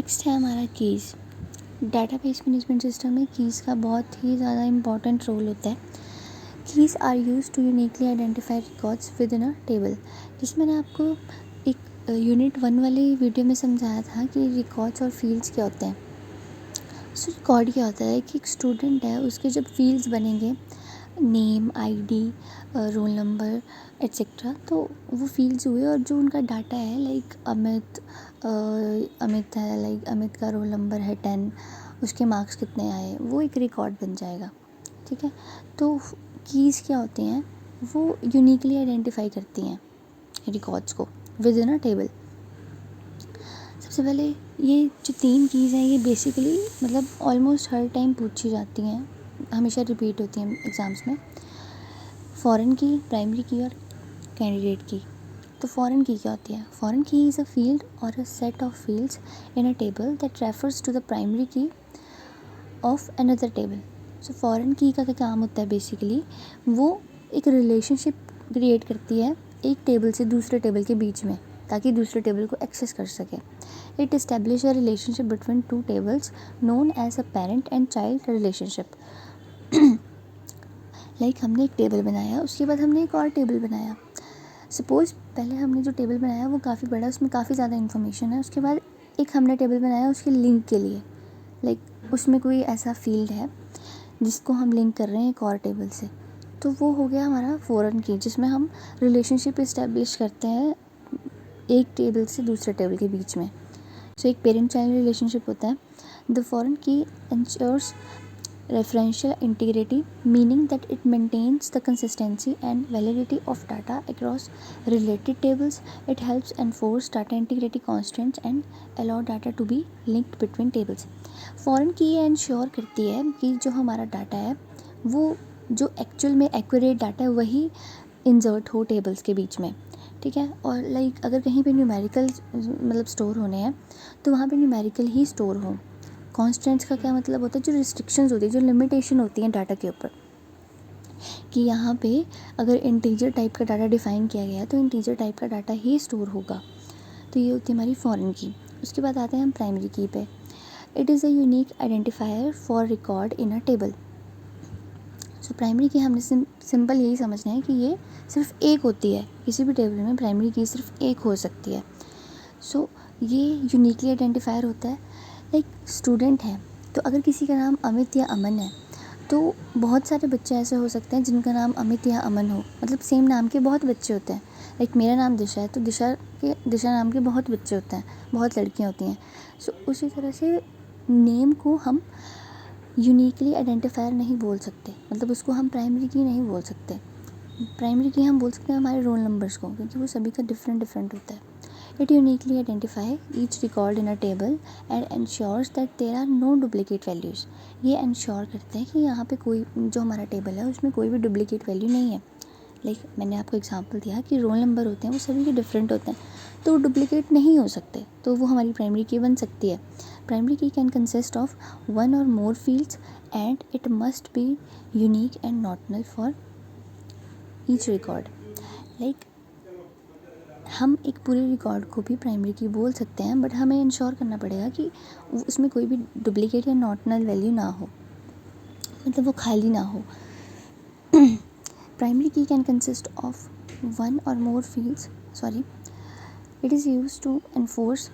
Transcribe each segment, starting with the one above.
Next है हमारा keys. Database management system में कीज़ का बहुत ही ज़्यादा इम्पॉर्टेंट रोल होता है। Keys are used to uniquely identify records within a table. जिसमें मैंने आपको एक यूनिट 1 वाली वीडियो में समझाया था कि रिकॉर्ड्स और फील्ड्स क्या होते हैं। सो रिकॉर्ड क्या होता है कि एक स्टूडेंट है, उसके जब फील्ड्स बनेंगे, name, ID, roll number etcetera, तो वो फील्ड्स हुए और जो उनका डाटा है लाइक अमित है, लाइक अमित का रोल नंबर है 10, उसके मार्क्स कितने आए, वो एक रिकॉर्ड बन जाएगा। ठीक है, तो कीज़ क्या होती हैं, वो यूनिकली आइडेंटिफाई करती हैं रिकॉर्ड्स को विद इन अ टेबल। सबसे पहले ये जो 3 कीज़ हैं, ये बेसिकली मतलब ऑलमोस्ट हर टाइम पूछी जाती हैं, हमेशा रिपीट होती हैं एग्ज़ाम्स में। फॉरेन की, प्राइमरी की और कैंडिडेट की। तो फॉरेन की क्या होती है? फॉरेन की इज़ अ फील्ड और a set of fields in a table that refers to the primary key of another table. So foreign key का क्या काम होता है? बेसिकली वो एक रिलेशनशिप क्रिएट करती है एक टेबल से दूसरे टेबल के बीच में, ताकि दूसरे टेबल को एक्सेस कर सके। It establish a relationship between 2 tables known as a parent and child relationship. Like हमने एक टेबल बनाया, उसके बाद हमने एक और टेबल बनाया। सपोज़ पहले हमने जो टेबल बनाया वो काफ़ी बड़ा, उसमें काफ़ी ज़्यादा इन्फॉर्मेशन है। उसके बाद एक हमने टेबल बनाया उसके लिंक के लिए, लाइक उसमें कोई ऐसा फील्ड है जिसको हम लिंक कर रहे हैं एक और टेबल से। तो वो हो गया हमारा फॉरेन की, जिसमें हम रिलेशनशिप इस्टेब्लिश करते हैं एक टेबल से दूसरे टेबल के बीच में। सो एक पेरेंट चाइल्ड रिलेशनशिप होता है। द फॉरेन की ensures referential integrity, meaning that it maintains the consistency and validity of data across related tables. It helps enforce data integrity constraints and allow data to be linked between tables. Foreign की ये ensure करती है कि जो हमारा data है वो जो एक्चुअल में एक्यूरेट डाटा है वही इंसर्ट हो टेबल्स के बीच में। ठीक है, और लाइक अगर कहीं पे न्यूमेरिकल मतलब स्टोर होने हैं तो वहाँ पे न्यूमेरिकल ही स्टोर हो। कॉन्स्टेंट्स का क्या मतलब होता है? जो रिस्ट्रिक्शंस होती है, जो लिमिटेशन होती हैं डाटा के ऊपर, कि यहाँ पे अगर इंटीजर टाइप का डाटा डिफ़ाइन किया गया है तो इंटीजर टाइप का डाटा ही स्टोर होगा। तो ये होती है हमारी फॉरेन की। उसके बाद आते हैं हम प्राइमरी की पे। It is a unique identifier for record in a table. So primary की हमने सिंपल यही समझना है कि ये सिर्फ एक होती है, किसी भी टेबल में प्राइमरी की सिर्फ एक हो सकती है। सो ये यूनिकली आइडेंटिफायर होता है। लाइक स्टूडेंट है, तो अगर किसी का नाम अमित या अमन है तो बहुत सारे बच्चे ऐसे हो सकते हैं जिनका नाम अमित या अमन हो, मतलब सेम नाम के बहुत बच्चे होते हैं। लाइक मेरा नाम दिशा है तो दिशा नाम के बहुत बच्चे होते हैं, बहुत लड़कियां होती हैं। सो उसी तरह से नेम को हम यूनिकली आइडेंटिफायर नहीं बोल सकते, मतलब उसको हम प्राइमरी की नहीं बोल सकते। प्राइमरी की हम बोल सकते हैं हमारे रोल नंबर्स को, क्योंकि वो सभी का डिफरेंट होता है। It uniquely identifies each record in a table and ensures that there are no duplicate values. ये इंश्योर करते हैं कि यहाँ पे कोई जो हमारा टेबल है उसमें कोई भी डुप्लीकेट वैल्यू नहीं है। लाइक मैंने आपको एग्जांपल दिया कि रोल नंबर होते हैं वो सभी के डिफरेंट होते हैं, तो वो डुप्लीकेट नहीं हो सकते, तो वो हमारी प्राइमरी की बन सकती है। प्राइमरी की can consist of 1 or more fields and it must be unique and not null for each record. Like हम एक पूरे रिकॉर्ड को भी प्राइमरी की बोल सकते हैं, बट हमें इंश्योर करना पड़ेगा कि उसमें कोई भी डुप्लीकेट या नॉट नल वैल्यू ना हो, मतलब वो खाली ना हो। प्राइमरी की can consist of 1 or more fields. It is used to enforce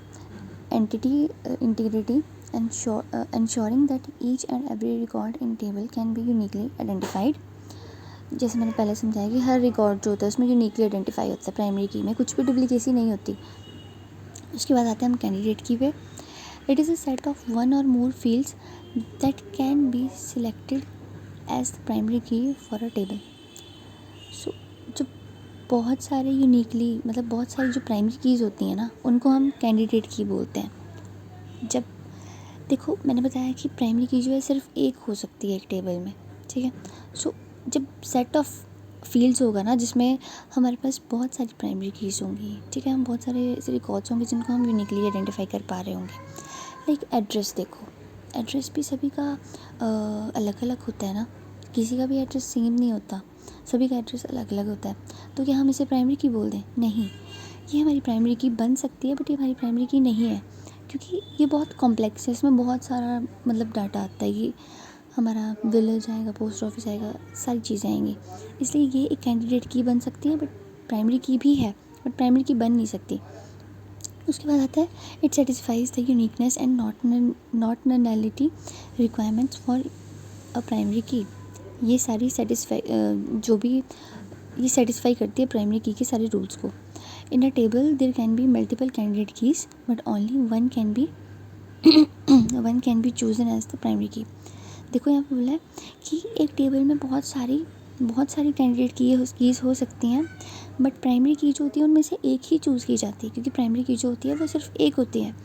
entity integrity, ensuring that each and every record in table can be uniquely identified. जैसे मैंने पहले समझाया कि हर रिकॉर्ड जो होता है उसमें यूनिकली आइडेंटिफाई होता है, प्राइमरी की में कुछ भी डुप्लीकेसी नहीं होती। उसके बाद आते हैं हम कैंडिडेट की पे। It is a set of 1 or more fields that can be selected as the primary key for a table. सो जो बहुत सारे यूनिकली मतलब बहुत सारी जो प्राइमरी कीज़ होती हैं ना, उनको हम कैंडिडेट की बोलते हैं। जब देखो मैंने बताया कि प्राइमरी की जो है सिर्फ एक हो सकती है एक टेबल में, ठीक है। सो जब सेट ऑफ फील्ड्स होगा ना जिसमें हमारे पास बहुत सारी प्राइमरी कीज़ होंगी, ठीक है, हम बहुत सारे ऐसे रिकॉर्ड्स होंगे जिनको हम यूनिकली आइडेंटिफाई कर पा रहे होंगे। लाइक एड्रेस, देखो एड्रेस भी सभी का अलग अलग होता है ना, किसी का भी एड्रेस सेम नहीं होता, सभी का एड्रेस अलग अलग होता है। तो क्या हम इसे प्राइमरी की बोल दें? नहीं, ये हमारी प्राइमरी की बन सकती है बट ये हमारी प्राइमरी की नहीं है, क्योंकि ये बहुत कॉम्प्लेक्स है, इसमें बहुत सारा मतलब डाटा आता है। ये हमारा विलेज आएगा, पोस्ट ऑफिस आएगा, सारी चीज़ें आएंगी। इसलिए ये एक कैंडिडेट की बन सकती है, बट प्राइमरी की भी है, बट प्राइमरी की बन नहीं सकती। उसके बाद आता है it satisfies the uniqueness and not normality requirements for a primary की। ये सारी ये सेटिस्फाई करती है प्राइमरी की के सारे रूल्स को। In a table there can be multiple candidate keys but only one can be chosen as the primary key. देखो यहाँ पे बोला है कि एक टेबल में बहुत सारी कैंडिडेट कीज़ हो सकती हैं, बट प्राइमरी की जो होती है उनमें से एक ही चूज़ की जाती है, क्योंकि प्राइमरी की जो होती है वो सिर्फ एक होती है।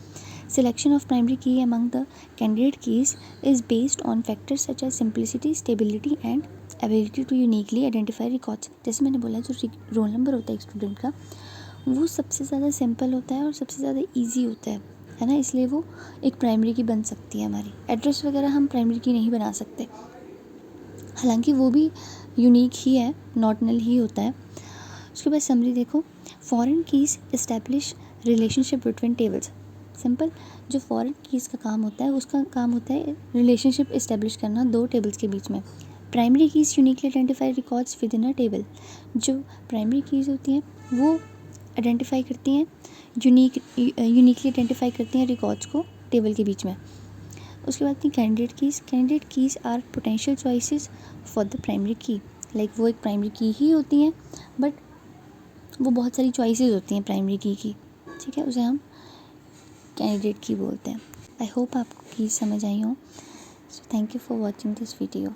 Selection of primary key among the candidate keys is based on factors such as simplicity, stability and ability to uniquely identify records. जैसे मैंने बोला, जो रोल नंबर होता है एक स्टूडेंट का, वो सबसे ज़्यादा सिंपल होता है और सबसे ज़्यादा ईजी होता है ना, इसलिए वो एक प्राइमरी की बन सकती है हमारी। एड्रेस वगैरह हम प्राइमरी की नहीं बना सकते, हालांकि वो भी यूनिक ही है, नॉट नल ही होता है। उसके बाद समरी देखो, foreign keys establish relationship between tables. Simple, जो फॉरेन कीज़ का काम होता है उसका काम होता है रिलेशनशिप इस्टेब्लिश करना दो टेबल्स के बीच में। Primary keys uniquely identify records within a table. जो प्राइमरी कीज़ होती हैं वो आइडेंटिफाई करती हैं, यूनिकली आइडेंटिफाई करती हैं रिकॉर्ड्स को टेबल के बीच में। उसके बाद candidate keys are potential choices for the primary key. Like वो एक प्राइमरी की ही होती हैं, बट वो बहुत सारी चॉइसेस होती हैं प्राइमरी की। ठीक है, उसे हम कैंडिडेट की बोलते हैं। आई होप आपको की समझ आई हो। So thank you for watching this video.